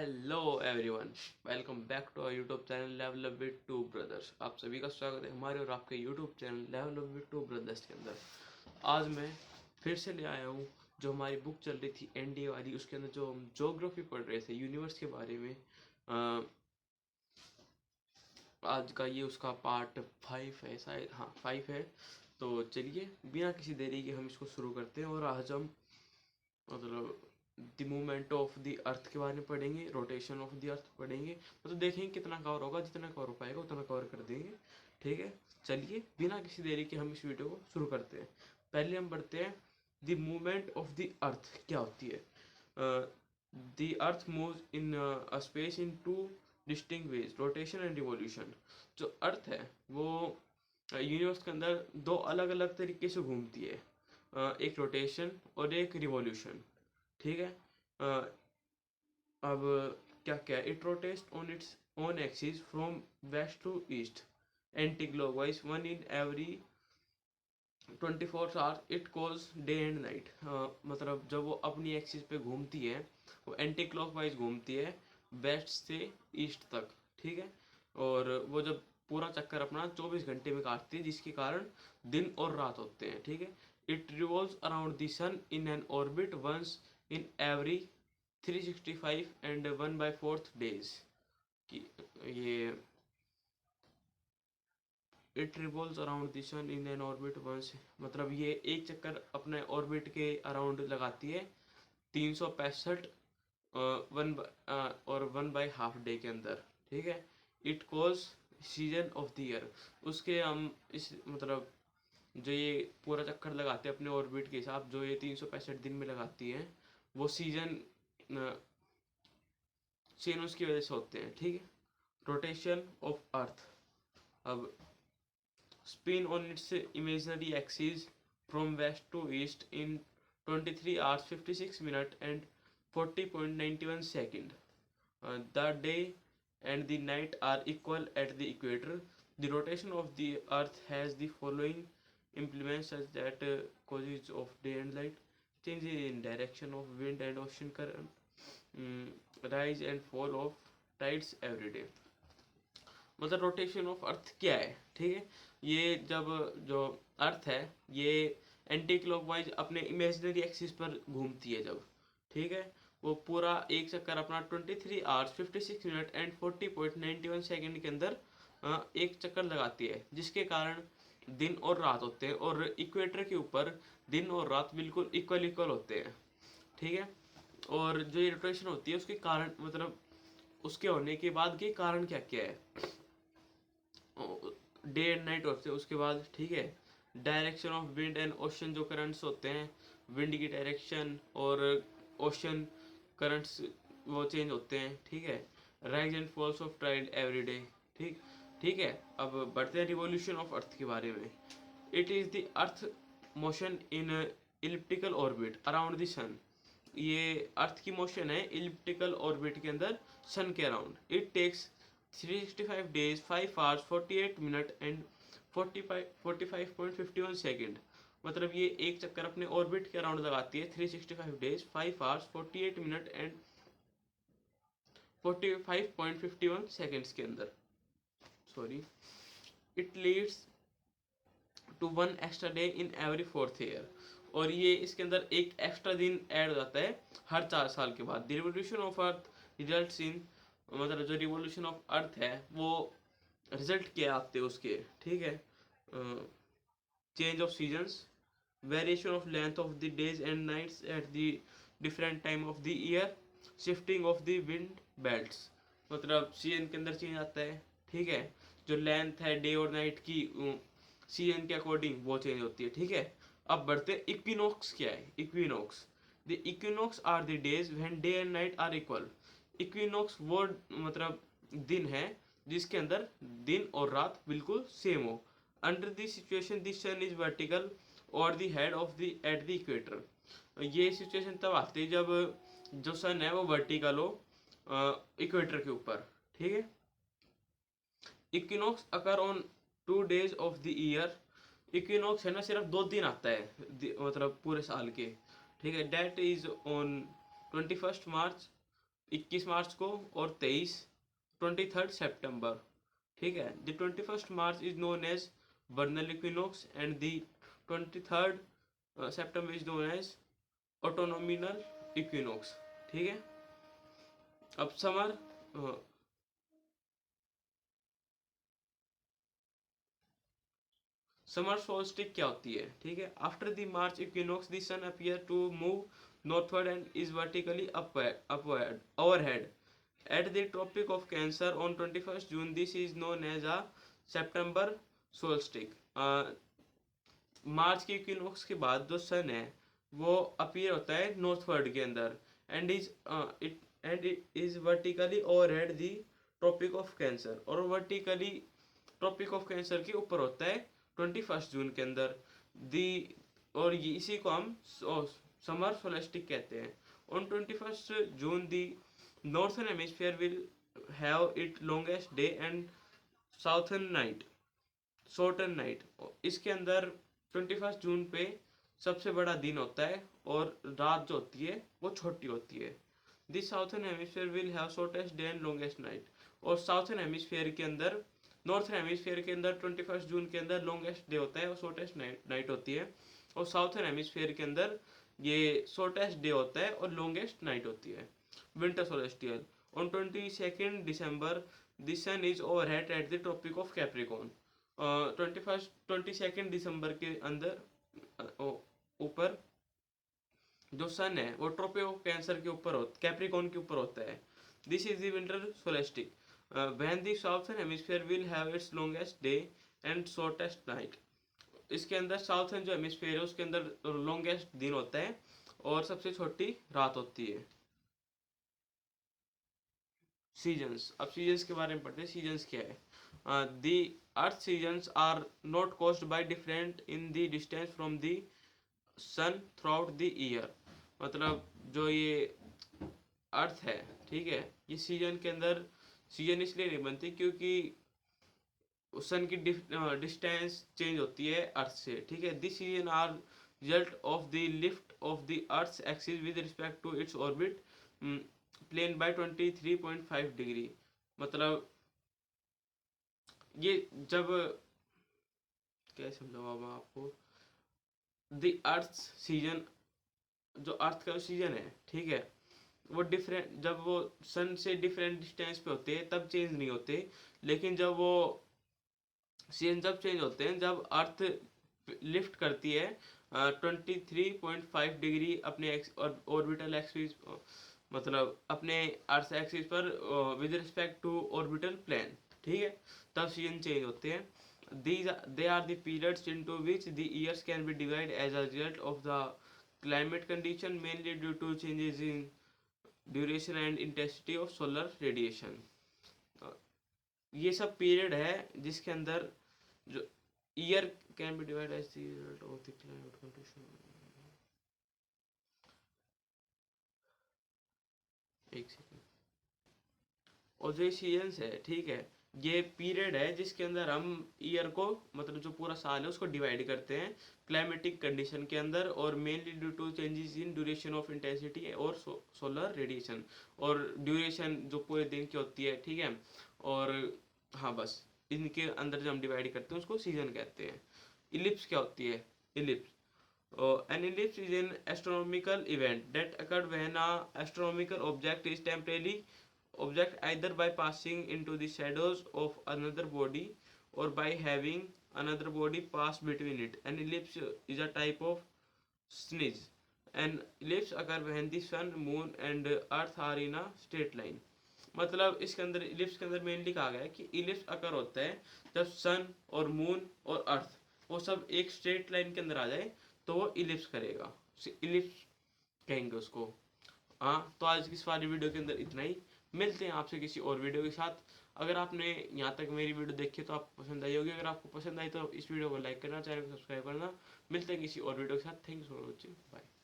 Hello everyone, welcome back to our YouTube channel level up with two brothers. आप सभी का स्वागत है हमारे और आपके YouTube channel level up with two brothers के अंदर। आज मैं फिर से ले आया हूँ जो हमारी बुक चल रही थी एनडीए वाली, उसके अंदर जो हम ज्योग्राफी पढ़ रहे थे यूनिवर्स के बारे में। आज का ये उसका पार्ट 5 है शायद, हाँ 5 है। तो चलिए बिना किसी देरी के हम इसको शुरू करते हैं और आज हम मतलब द मूवमेंट ऑफ द अर्थ के बारे में पढ़ेंगे, रोटेशन ऑफ द अर्थ पढ़ेंगे। मतलब देखेंगे कितना कवर होगा, जितना कवर हो पाएगा उतना कवर कर देंगे। ठीक है, चलिए बिना किसी देरी के हम इस वीडियो को शुरू करते हैं। पहले हम पढ़ते हैं the movement of the earth क्या होती है। The earth moves in a space in two distinct ways, rotation and revolution. जो अर्थ है वो यूनिवर्स के अंदर दो अलग अलग तरीके से घूमती है, एक रोटेशन और एक रिवॉल्यूशन। ठीक है। अब क्या क्या, it rotates on its own axis from west to east anti clockwise one in every 24 hour, it cause day and night. मतलब जब वो अपनी एक्सिस पे घूमती है वो एंटी क्लॉकवाइज घूमती है वेस्ट से ईस्ट तक। ठीक है, और वो जब पूरा चक्कर अपना 24 घंटे में काटती है, जिसके कारण दिन और रात होते हैं। ठीक है, it revolves around the sun in an orbit once in every 365 and 1/4 days की ये it revolves around the sun in an orbit once, मतलब ये एक चक्कर अपने ऑर्बिट के अराउंड लगाती है 365 वन और 1/2 डे के अंदर। ठीक है, it cause season of the year. उसके हम इस मतलब जो ये पूरा चक्कर लगाते हैं अपने ऑर्बिट के हिसाब, जो ये 365 दिन में लगाती हैं, वो सीजन चेन की वजह से होते हैं। ठीक है, रोटेशन ऑफ अर्थ। अब spin on its imaginary axis from west to east in 23 hours 56 minutes and 40.91 seconds. The day and the night are equal at the equator. The rotation of the earth has the following implements such that causes of day and night, changes in direction of wind and ocean current, rise and fall of tides every day. मतलब rotation of earth क्या है। ठीक है, ये जब जो earth है ये एंटी क्लॉकवाइज अपने इमेजिनरी एक्सिस पर घूमती है जब, ठीक है, वो पूरा एक चक्कर अपना 23 आवर्स 56 मिनट एंड 40.91 सेकेंड के अंदर एक चक्कर लगाती है, जिसके कारण दिन और रात होते हैं और इक्वेटर के ऊपर दिन और रात बिल्कुल इक्वल इक्वल होते हैं। ठीक है, और जो ये रोटेशन होती है उसके कारण मतलब उसके होने के बाद के कारण क्या क्या है, डे एंड नाइट होते हैं उसके बाद। ठीक है, direction of wind and ocean, जो करंट्स होते हैं विंड की डायरेक्शन और ओशन करंट्स वो चेंज होते हैं। ठीक है, rise and falls of tide every day. ठीक ठीक है, अब बढ़ते हैं रिवॉल्यूशन ऑफ अर्थ के बारे में। It is the earth motion in elliptical orbit around the sun. ये अर्थ की मोशन है इलिप्टिकल ऑर्बिट के अंदर सन के around. It takes 365 days 5 hours 48 minute and 45.51 second. मतलब ये एक चक्कर अपने ऑर्बिट के अराउंड लगाती है 365 days 5 hours 48 minute and 45.51 seconds के अंदर। Sorry, it leads to 1 extra day in every 4th year. और ये इसके अंदर एक एक्स्ट्रा दिन ऐड हो जाता है हर 4 साल के बाद। The revolution of earth results in, मतलब जो रिवोल्यूशन ऑफ अर्थ है वो रिजल्ट क्या आते हैं उसके। ठीक है, change of seasons, variation of length of the days and nights at the different time of the year, shifting of the wind belts, मतलब सीजन के अंदर चेंज आता है। ठीक है, जो लेंथ है डे और नाइट की सीजन के अकॉर्डिंग वो चेंज होती है। ठीक है, अब बढ़ते हैं इक्विनोक्स क्या है। Equinox, the equinox are the days when day and night are equal. Equinox वो मतलब दिन है जिसके अंदर दिन और रात बिल्कुल सेम हो। Under the situation the sun is vertical और the head of the at the equator. ये सिचुएशन तब आती है जब जो सन है वो वर्टिकल हो इक्वेटर के ऊपर। ठीक है, equinox occur on 2 days of the year. Equinox है ना सिर्फ 2 दिन आता है मतलब पूरे साल के। ठीक है, date is on 21 March 21 March को और 23 सितंबर, ठीक है। The 21st March is known as vernal equinox and the 23rd September is known as autumnal equinox, ठीक है। अब समर सोल्स्टिस क्या होती है, ठीक है। After the March equinox the sun appear to move northward and is vertically upward overhead at the Tropic of Cancer on 21st June. This is known as a September solstice. March के equinox के बाद जो सन है वो appear होता है northward के अंदर and it is vertically overhead the Tropic of Cancer, और वर्टिकली ट्रॉपिक ऑफ कैंसर के ऊपर होता है 21 जून के अंदर। दी और ये इसी को हम समर सोलेस्टिक कहते हैं। On 21 June the northern hemisphere will have it longest day and southern night shorten night. इसके अंदर 21 जून पे सबसे बड़ा दिन होता है और रात जो होती है वो छोटी होती है। This southern hemisphere will have shortest day and longest night. और साउथर्न हेमिस्फीयर के अंदर, नॉर्थर्न हेमिस्फीयर के अंदर 21 जून के अंदर लॉन्गेस्ट डे होता है और शॉर्टेस्ट नाइट होती है, और साउथर्न हेमिस्फीयर के अंदर ये शॉर्टेस्ट डे होता है और लॉन्गेस्ट नाइट होती है। Winter solstice on 22 December the sun is overhead at the Tropic of Capricorn. 22 दिसंबर के अंदर ऊपर जो सन है वो ट्रॉपिक ऑफ कैंसर के ऊपर कैप्रिकॉर्न के ऊपर होता है। This is the winter solstice when the southern hemisphere will have its longest day and shortest night. इसके अंदर साउथर्न जो हेमिस्फीयर है उसके अंदर लॉन्गेस्ट दिन होता है और सबसे छोटी रात होती है। सीजन्स, अब सीजन्स के बारे में पढ़ते हैं। सीजन्स क्या है? The earth seasons are not caused by different in the distance from the sun through the year. मतलब जो ये अर्थ है, ठीक है, ये सीजन के अंदर सीजन इसलिए नहीं बनती क्योंकि सन की डिस्टेंस चेंज होती है अर्थ से, ठीक है। This season are result of the lift of the earth axis with respect to its orbit plane by 23.5 degree. मतलब ये जब क्या समझाऊँ मैं आपको, द अर्थ सीजन, जो अर्थ का सीजन है, ठीक है, वो डिफरेंट, जब वो सन से डिफरेंट डिस्टेंस पे होते हैं तब चेंज नहीं होते। लेकिन जब वो सीजन जब चेंज होते हैं जब अर्थ लिफ्ट करती है 23.5 डिग्री अपने ऑर्बिटल एक्सिस, मतलब अपने अर्थ एक्सिस पर with respect to orbital plane, ठीक है, तब सीजन चेंज होते हैं। They are the periods into which the years can be divided as a result of the climate condition, mainly due to changes in duration and intensity of solar radiation। ये सब period है जिसके अंदर जो year can be divide as the result of the climate condition. एक second. और जो seasons है, ठीक है, ये पीरियड है जिसके अंदर हम ईयर को, मतलब जो पूरा साल है उसको डिवाइड करते हैं क्लाइमेटिक कंडीशन के अंदर, और mainly due to changes in duration of intensity और सोलर रेडिएशन, और ड्यूरेशन जो पूरे दिन की होती है, ठीक है। और हाँ बस इनके अंदर जो हम डिवाइड करते हैं उसको सीजन कहते हैं। इलिप्स क्या होती है? Ellipse an ellipse is an astronomical event that occurred when a astronomical object is temporarily object either by passing into the shadows of another body or by having another body pass between it. An ellipse is a type of sneeze. An ellipse occurs when the sun, moon and earth are in a straight line. मतलब इसके अंदर ellipse के अंदर mainly कहा गया है कि ellipse अकर होता है जब सन और मून और अर्थ वो सब एक स्ट्रेट लाइन के अंदर आ जाए तो वो इलिप्स करेगा, इलिप्स कहेंगे उसको। हाँ, तो आज की इस वाली वीडियो के अंदर इतना ही। मिलते हैं आपसे किसी और वीडियो के साथ। अगर आपने यहाँ तक मेरी वीडियो देखी तो आपको पसंद आई होगी। अगर आपको पसंद आई तो इस वीडियो को लाइक करना, चैनल को सब्सक्राइब करना। मिलते हैं किसी और वीडियो के साथ। Thank you for watching, bye.